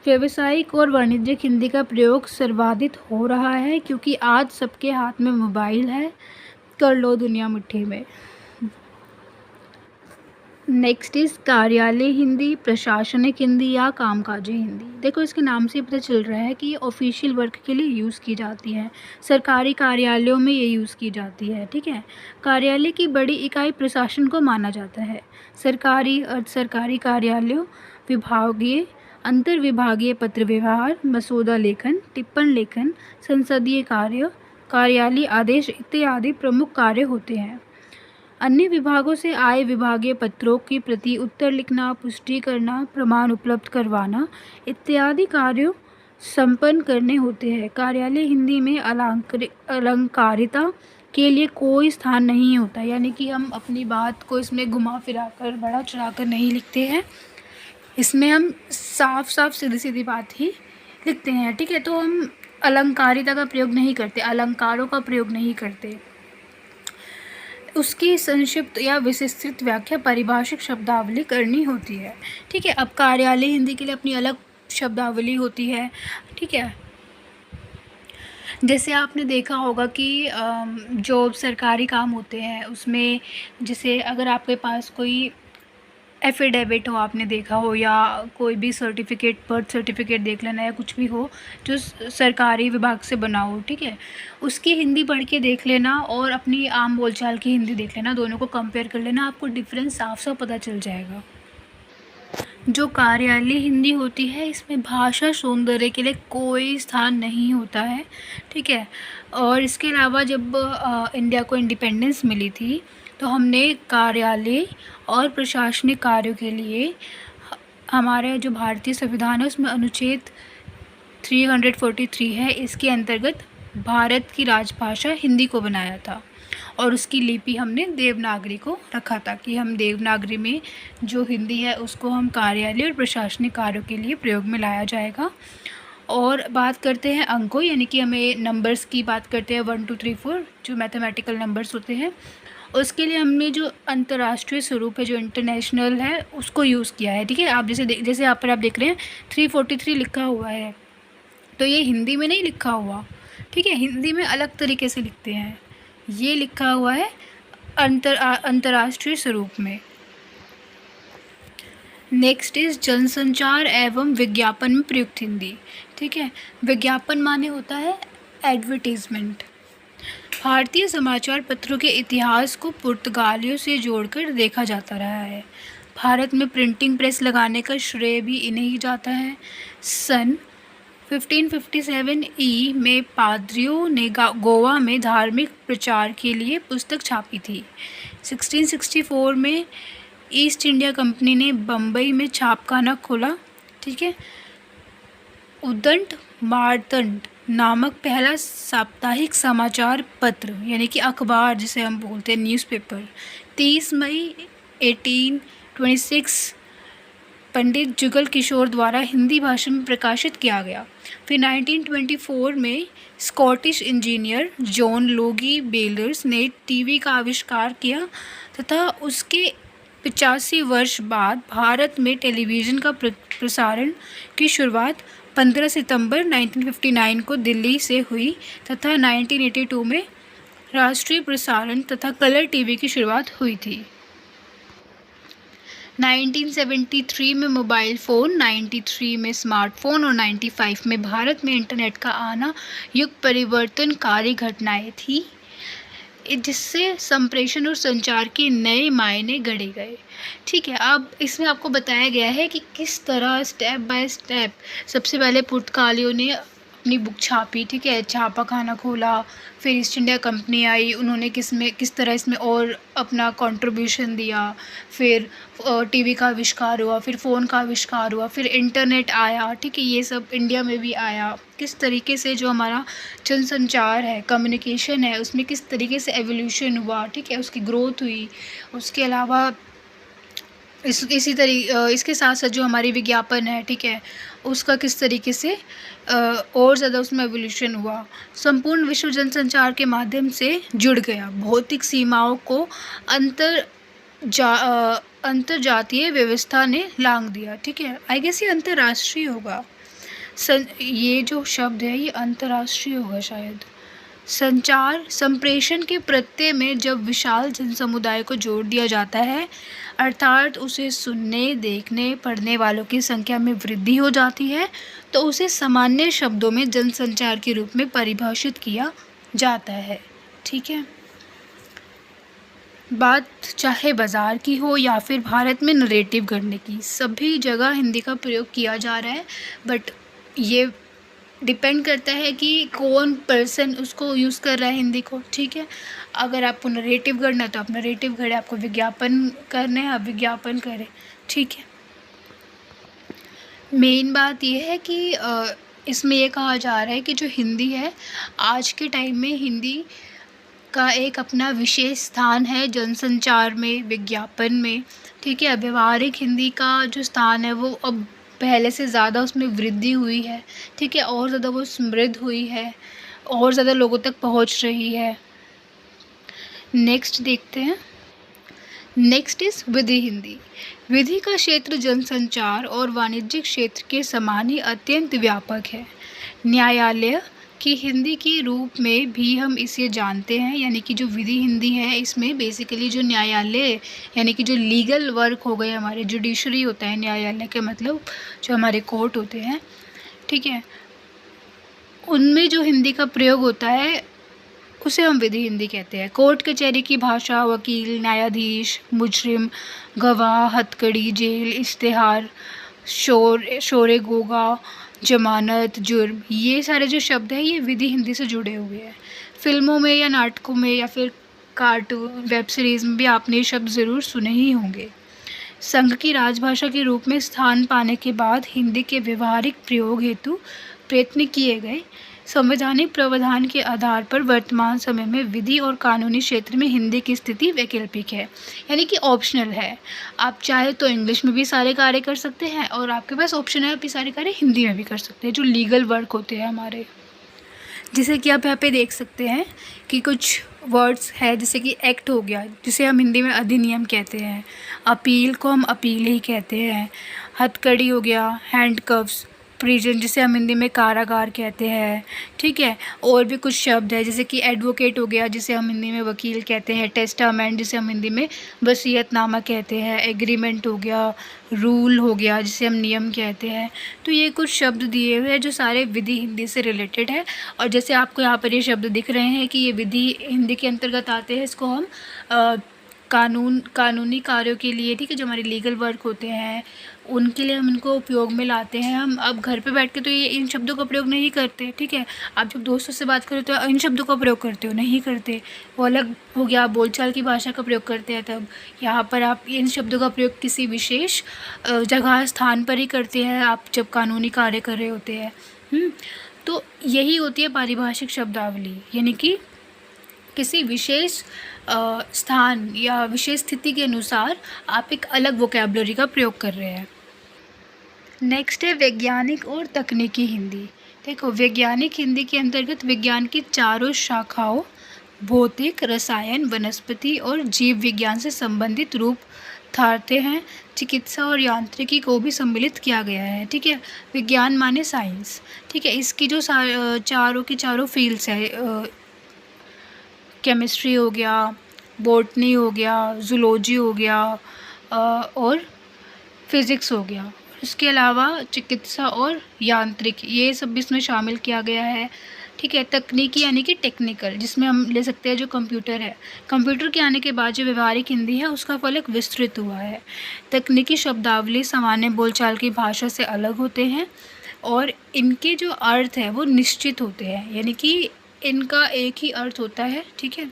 व्यावसायिक और वाणिज्यिक हिंदी का प्रयोग सर्वाधिक हो रहा है क्योंकि आज सबके हाथ में मोबाइल है, कर लो दुनिया मुट्ठी में। नेक्स्ट इज़ कार्यालय हिंदी, प्रशासनिक हिंदी या कामकाजी हिंदी। देखो, इसके नाम से पता चल रहा है कि ये ऑफिशियल वर्क के लिए यूज़ की जाती है, सरकारी कार्यालयों में ये यूज़ की जाती है। ठीक है, कार्यालय की बड़ी इकाई प्रशासन को माना जाता है। सरकारी, अर्ध सरकारी कार्यालयों, विभागीय, अंतर विभागीय पत्र व्यवहार, मसौदा लेखन, टिप्पण लेखन, संसदीय कार्य, कार्यालय आदेश इत्यादि प्रमुख कार्य होते हैं। अन्य विभागों से आए विभागीय पत्रों की प्रति उत्तर लिखना, पुष्टि करना, प्रमाण उपलब्ध करवाना इत्यादि कार्यों संपन्न करने होते हैं। कार्यालय हिंदी में अलंकारिता के लिए कोई स्थान नहीं होता, यानी कि हम अपनी बात को इसमें घुमा फिरा कर, बड़ा चढ़ा कर नहीं लिखते हैं। इसमें हम साफ साफ सीधी सीधी बात ही लिखते हैं। ठीक है, तो हम अलंकारिता का प्रयोग नहीं करते, अलंकारों का प्रयोग नहीं करते। उसकी संक्षिप्त या विस्तृत व्याख्या पारिभाषिक शब्दावली करनी होती है। ठीक है, अब कार्यालय हिंदी के लिए अपनी अलग शब्दावली होती है। ठीक है, जैसे आपने देखा होगा कि जो सरकारी काम होते हैं उसमें, जैसे अगर आपके पास कोई एफिडेविट हो, आपने देखा हो, या कोई भी सर्टिफिकेट, बर्थ सर्टिफिकेट देख लेना, या कुछ भी हो जो सरकारी विभाग से बना हो, ठीक है, उसकी हिंदी पढ़ के देख लेना और अपनी आम बोलचाल की हिंदी देख लेना, दोनों को कंपेयर कर लेना, आपको डिफरेंस साफ साफ पता चल जाएगा। जो कार्यालय हिंदी होती है इसमें भाषा सौंदर्य के लिए कोई स्थान नहीं होता है। ठीक है, और इसके अलावा जब इंडिया को इंडिपेंडेंस मिली थी तो हमने कार्यालय और प्रशासनिक कार्यों के लिए हमारे जो भारतीय संविधान है उसमें अनुच्छेद 343 है, इसके अंतर्गत भारत की राजभाषा हिंदी को बनाया था और उसकी लिपि हमने देवनागरी को रखा था कि हम देवनागरी में जो हिंदी है उसको हम कार्यालय और प्रशासनिक कार्यों के लिए प्रयोग में लाया जाएगा। और बात करते हैं अंकों, यानी कि हमें नंबर्स की बात करते हैं 1 2 3 4 जो मैथमेटिकल नंबर्स होते हैं, उसके लिए हमने जो अंतर्राष्ट्रीय स्वरूप है, जो इंटरनेशनल है, उसको यूज़ किया है। ठीक है, आप जैसे यहाँ पर आप देख रहे हैं 343 लिखा हुआ है, तो ये हिंदी में नहीं लिखा हुआ। ठीक है, हिंदी में अलग तरीके से लिखते हैं, ये लिखा हुआ है अंतर्राष्ट्रीय स्वरूप में। नेक्स्ट इज जनसंचार एवं विज्ञापन में प्रयुक्त हिंदी। ठीक है, विज्ञापन माने होता है एडवर्टीजमेंट। भारतीय समाचार पत्रों के इतिहास को पुर्तगालियों से जोड़कर देखा जाता रहा है। भारत में प्रिंटिंग प्रेस लगाने का श्रेय भी इन्हें ही जाता है। सन 1557 ई में पादरियों ने गोवा में धार्मिक प्रचार के लिए पुस्तक छापी थी। 1664 में ईस्ट इंडिया कंपनी ने बम्बई में छापखाना खोला। ठीक है, उदंड मार्तंड नामक पहला साप्ताहिक समाचार पत्र यानी कि अखबार जिसे हम बोलते हैं न्यूज़पेपर 30 मई 1826 पंडित जुगल किशोर द्वारा हिंदी भाषा में प्रकाशित किया गया। फिर 1924 में स्कॉटिश इंजीनियर जॉन लोगी बेलर्स ने टीवी का आविष्कार किया तथा उसके 85 वर्ष बाद भारत में टेलीविज़न का प्रसारण की शुरुआत 15 सितंबर 1959 को दिल्ली से हुई तथा 1982 में राष्ट्रीय प्रसारण तथा कलर टीवी की शुरुआत हुई थी। 1973 में मोबाइल फ़ोन, 93 में स्मार्टफ़ोन और 95 में भारत में इंटरनेट का आना युग परिवर्तनकारी घटनाएं थी, जिससे संप्रेषण और संचार के नए मायने गढ़े गए। ठीक है, अब इसमें आपको बताया गया है कि किस तरह स्टेप बाय स्टेप सबसे पहले पुर्तगालियों ने अपनी बुक छापी। ठीक है, छापाखाना खोला, फिर ईस्ट इंडिया कंपनी आई, उन्होंने किस तरह इसमें और अपना कंट्रीब्यूशन दिया, फिर टीवी का आविष्कार हुआ, फिर फ़ोन का आविष्कार हुआ, फिर इंटरनेट आया। ठीक है, ये सब इंडिया में भी आया। किस तरीके से जो हमारा जनसंचार है, कम्युनिकेशन है, उसमें किस तरीके से एवोल्यूशन हुआ। ठीक है, उसकी ग्रोथ हुई। उसके अलावा इसके साथ साथ जो हमारी विज्ञापन है, ठीक है, उसका किस तरीके से और ज़्यादा उसमें एवोल्यूशन हुआ। संपूर्ण विश्व जनसंचार के माध्यम से जुड़ गया। भौतिक सीमाओं को अंतर्जातीय व्यवस्था ने लांघ दिया। ठीक है, आई गेस ये अंतर्राष्ट्रीय होगा। ये जो शब्द है ये अंतर्राष्ट्रीय होगा शायद। संचार संप्रेषण के प्रत्यय में जब विशाल जनसमुदाय को जोड़ दिया जाता है, अर्थात उसे सुनने, देखने, पढ़ने वालों की संख्या में वृद्धि हो जाती है, तो उसे सामान्य शब्दों में जनसंचार के रूप में परिभाषित किया जाता है। ठीक है, बात चाहे बाज़ार की हो या फिर भारत में नरेटिव गढ़ने की, सभी जगह हिंदी का प्रयोग किया जा रहा है, बट ये डिपेंड करता है कि कौन पर्सन उसको यूज़ कर रहा है हिंदी को। ठीक है, अगर आपको नरेटिव गढ़ना है तो आप नरेटिव गढ़े, आपको विज्ञापन करने हैं आप विज्ञापन करें। ठीक है, मेन बात यह है कि इसमें ये कहा जा रहा है कि जो हिंदी है आज के टाइम में हिंदी का एक अपना विशेष स्थान है जनसंचार में, विज्ञापन में। ठीक है, व्यवहारिक हिंदी का जो स्थान है वो अब पहले से ज़्यादा उसमें वृद्धि हुई है। ठीक है, और ज़्यादा वो समृद्ध हुई है और ज़्यादा लोगों तक पहुंच रही है। नेक्स्ट देखते हैं। नेक्स्ट इज विधि हिंदी। विधि का क्षेत्र जनसंचार और वाणिज्यिक क्षेत्र के समान ही अत्यंत व्यापक है। न्यायालय की हिंदी के रूप में भी हम इसे जानते हैं, यानी कि जो विधि हिंदी है इसमें बेसिकली जो न्यायालय यानी कि जो लीगल वर्क हो गए, हमारे जुडिशरी होता है न्यायालय के मतलब जो हमारे कोर्ट होते हैं, ठीक है, उनमें जो हिंदी का प्रयोग होता है उसे हम विधि हिंदी कहते हैं। कोर्ट कचहरी की भाषा वकील, न्यायाधीश, मुजरिम, गवाह, हथकड़ी, जेल, इश्तेहार, शोरे गोगा, जमानत, जुर्म, ये सारे जो शब्द हैं ये विधि हिंदी से जुड़े हुए हैं। फिल्मों में या नाटकों में या फिर कार्टून वेब सीरीज़ में भी आपने ये शब्द ज़रूर सुने ही होंगे। संघ की राजभाषा के रूप में स्थान पाने के बाद हिंदी के व्यवहारिक प्रयोग हेतु प्रयत्न किए गए। संवैधानिक प्रावधान के आधार पर वर्तमान समय में विधि और कानूनी क्षेत्र में हिंदी की स्थिति वैकल्पिक है, यानी कि ऑप्शनल है। आप चाहे तो इंग्लिश में भी सारे कार्य कर सकते हैं और आपके पास ऑप्शन है आप ये सारे कार्य हिंदी में भी कर सकते हैं, जो लीगल वर्क होते हैं हमारे। जैसे कि आप यहाँ पे देख सकते हैं कि कुछ वर्ड्स है, जैसे कि एक्ट हो गया जिसे हम हिंदी में अधिनियम कहते हैं, अपील को हम अपील ही कहते हैं, हथकड़ी हो गया, हैंडकफ्स, प्रिजन जिसे हम हिंदी में कारागार कहते हैं, ठीक है। और भी कुछ शब्द है जैसे कि एडवोकेट हो गया जिसे हम हिंदी में वकील कहते हैं, टेस्टामेंट जिसे हम हिंदी में वसीयतनामा कहते हैं, एग्रीमेंट हो गया, रूल हो गया जिसे हम नियम कहते हैं। तो ये कुछ शब्द दिए हुए हैं जो सारे विधि हिंदी से रिलेटेड है। और जैसे आपको यहाँ पर ये शब्द दिख रहे हैं कि ये विधि हिंदी के अंतर्गत आते हैं, इसको हम कानूनी कार्यों के लिए, ठीक है, जो हमारे लीगल वर्क होते हैं उनके लिए हम इनको उपयोग में लाते हैं। हम अब घर पे बैठ के तो ये इन शब्दों का प्रयोग नहीं करते, ठीक है। आप जब दोस्तों से बात करो तो इन शब्दों का प्रयोग करते हो, नहीं करते, वो अलग हो गया। बोलचाल की भाषा का प्रयोग करते हैं तब। यहाँ पर आप इन शब्दों का प्रयोग किसी विशेष जगह स्थान पर ही करते हैं आप जब कानूनी कार्य कर रहे होते हैं। तो यही होती है पारिभाषिक शब्दावली, यानी कि किसी विशेष स्थान या विशेष स्थिति के अनुसार आप एक अलग वोकैबुलरी का प्रयोग कर रहे हैं। नेक्स्ट है वैज्ञानिक और तकनीकी हिंदी। देखो, वैज्ञानिक हिंदी के अंतर्गत विज्ञान की चारों शाखाओं भौतिक, रसायन, वनस्पति और जीव विज्ञान से संबंधित रूप धारते हैं। चिकित्सा और यांत्रिकी को भी सम्मिलित किया गया है, ठीक है। विज्ञान माने साइंस, ठीक है। इसकी जो चारों की चारों फील्ड्स है, केमिस्ट्री हो गया, बॉटनी हो गया, जूलॉजी हो गया और फिज़िक्स हो गया। इसके अलावा चिकित्सा और यांत्रिक ये सब भी इसमें शामिल किया गया है, ठीक है। तकनीकी यानी कि टेक्निकल, जिसमें हम ले सकते हैं जो कंप्यूटर है। कंप्यूटर के आने के बाद जो व्यवहारिक हिंदी है उसका फलक विस्तृत हुआ है। तकनीकी शब्दावली सामान्य बोलचाल की भाषा से अलग होते हैं और इनके जो अर्थ है वो निश्चित होते हैं, यानी कि इनका एक ही अर्थ होता है, ठीक है।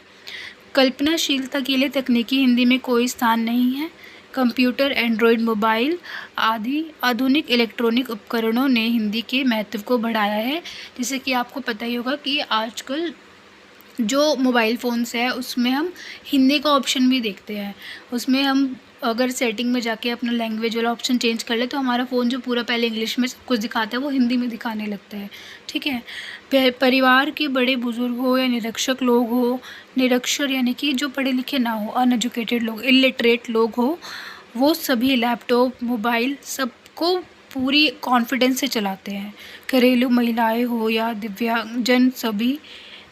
कल्पनाशीलता के लिए तकनीकी हिंदी में कोई स्थान नहीं है। कंप्यूटर, एंड्रॉयड मोबाइल आदि आधुनिक इलेक्ट्रॉनिक उपकरणों ने हिंदी के महत्व को बढ़ाया है। जैसे कि आपको पता ही होगा कि आजकल जो मोबाइल फ़ोन्स है उसमें हम हिंदी का ऑप्शन भी देखते हैं। उसमें हम अगर सेटिंग में जाके अपना लैंग्वेज वाला ऑप्शन चेंज कर ले तो हमारा फ़ोन जो पूरा पहले इंग्लिश में सब कुछ दिखाता है वो हिंदी में दिखाने लगता है, ठीक है। परिवार के बड़े बुजुर्ग हो या निरक्षर लोग हो, निरक्षर यानी कि जो पढ़े लिखे ना हो, अनएजुकेटेड लोग, इलिटरेट लोग हो, वो सभी लैपटॉप, मोबाइल सबको पूरी कॉन्फिडेंस से चलाते हैं। घरेलू महिलाएं हो या दिव्यांगजन सभी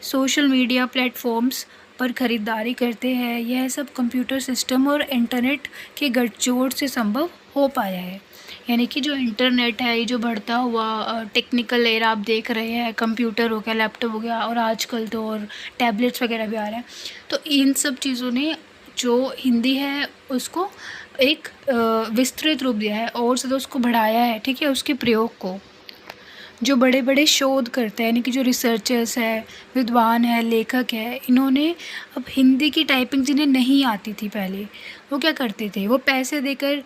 सोशल मीडिया प्लेटफॉर्म्स पर ख़रीदारी करते हैं। यह सब कंप्यूटर सिस्टम और इंटरनेट के गठजोड़ से संभव हो पाया है। यानी कि जो इंटरनेट है, ये जो बढ़ता हुआ टेक्निकल एरा आप देख रहे हैं, कंप्यूटर हो गया, लैपटॉप हो गया और आजकल तो और टैबलेट्स वगैरह भी आ रहे हैं, तो इन सब चीज़ों ने जो हिंदी है उसको एक विस्तृत रूप दिया है और ज़्यादा उसको बढ़ाया है, ठीक है, उसके प्रयोग को। जो बड़े बड़े शोध करते हैं, यानी कि जो रिसर्चर्स है, विद्वान है, लेखक है, इन्होंने अब हिंदी की टाइपिंग जिन्हें नहीं आती थी पहले, वो क्या करते थे, वो पैसे देकर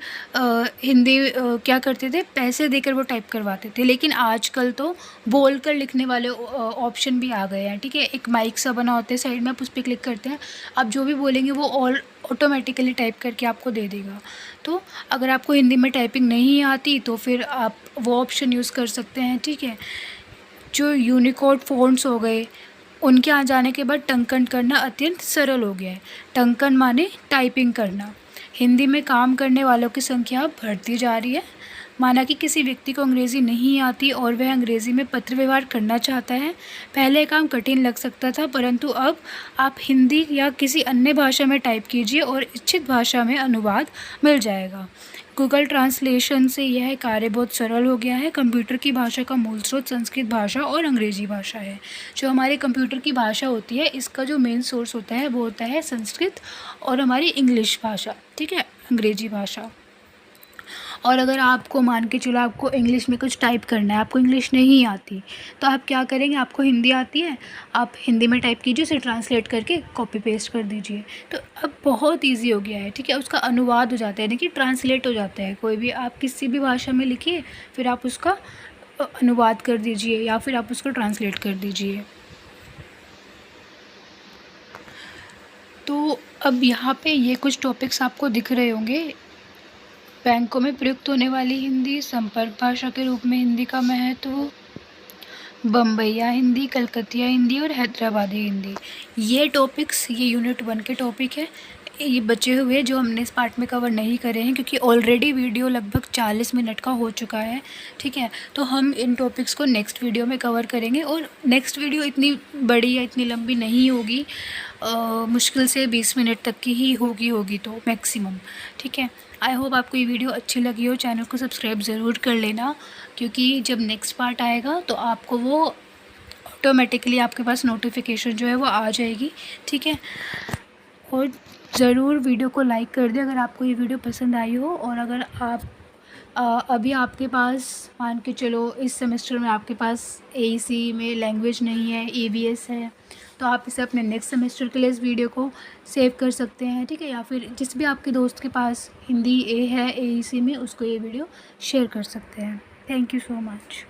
हिंदी क्या करते थे, पैसे देकर वो टाइप करवाते थे। लेकिन आजकल तो बोल कर लिखने वाले ऑप्शन भी आ गए हैं, ठीक है। एक माइक सा बना होता है साइड में, आप उस पर क्लिक करते हैं, आप जो भी बोलेंगे वो ऑटोमेटिकली टाइप करके आपको दे देगा। तो अगर आपको हिंदी में टाइपिंग नहीं आती तो फिर आप वो ऑप्शन यूज़ कर सकते हैं, ठीक है। जो यूनिकोड फ़ॉन्ट्स हो गए उनके आ जाने के बाद टंकन करना अत्यंत सरल हो गया है। टंकन माने टाइपिंग करना। हिंदी में काम करने वालों की संख्या बढ़ती जा रही है। माना कि किसी व्यक्ति को अंग्रेज़ी नहीं आती और वह अंग्रेज़ी में पत्र व्यवहार करना चाहता है। पहले काम कठिन लग सकता था, परंतु अब आप हिंदी या किसी अन्य भाषा में टाइप कीजिए और इच्छित भाषा में अनुवाद मिल जाएगा। गूगल ट्रांसलेशन से यह कार्य बहुत सरल हो गया है। कंप्यूटर की भाषा का मूल स्रोत संस्कृत भाषा और अंग्रेज़ी भाषा है। जो हमारे कंप्यूटर की भाषा होती है, इसका जो मेन सोर्स होता है वो होता है संस्कृत और हमारी इंग्लिश भाषा, ठीक है, अंग्रेज़ी भाषा। और अगर आपको मान के चलो आपको इंग्लिश में कुछ टाइप करना है, आपको इंग्लिश नहीं आती, तो आप क्या करेंगे, आपको हिंदी आती है, आप हिंदी में टाइप कीजिए, उसे ट्रांसलेट करके कॉपी पेस्ट कर दीजिए। तो अब बहुत ईजी हो गया है, ठीक है, उसका अनुवाद हो जाता है, यानी कि ट्रांसलेट हो जाता है। कोई भी आप किसी भी भाषा में लिखिए, फिर आप उसका अनुवाद कर दीजिए या फिर आप उसको ट्रांसलेट कर दीजिए। तो अब यहाँ पे ये कुछ टॉपिक्स आपको दिख रहे होंगे। बैंकों में प्रयुक्त होने वाली हिंदी, संपर्क भाषा के रूप में हिंदी का महत्व, बम्बईया हिंदी, कलकतिया हिंदी और हैदराबादी हिंदी। ये टॉपिक्स, ये यूनिट 1 के टॉपिक है। ये बचे हुए जो हमने इस पार्ट में कवर नहीं करे हैं, क्योंकि ऑलरेडी वीडियो लगभग 40 मिनट का हो चुका है, ठीक है। तो हम इन टॉपिक्स को नेक्स्ट वीडियो में कवर करेंगे और नेक्स्ट वीडियो इतनी बड़ी या इतनी लंबी नहीं होगी, मुश्किल से 20 मिनट तक की ही होगी तो मैक्सिमम, ठीक है। आई होप आपको ये वीडियो अच्छी लगी हो। चैनल को सब्सक्राइब ज़रूर कर लेना, क्योंकि जब नेक्स्ट पार्ट आएगा तो आपको वो ऑटोमेटिकली आपके पास नोटिफिकेशन जो है वो आ जाएगी, ठीक है। और ज़रूर वीडियो को लाइक कर दें अगर आपको ये वीडियो पसंद आई हो। और अगर आप अभी आपके पास मान के चलो इस सेमेस्टर में आपके पास एईसी में लैंग्वेज नहीं है, ईवीएस है, तो आप इसे अपने नेक्स्ट सेमेस्टर के लिए इस वीडियो को सेव कर सकते हैं, ठीक है। या फिर जिस भी आपके दोस्त के पास हिंदी ए है एईसी में, उसको ये वीडियो शेयर कर सकते हैं। Thank you so much.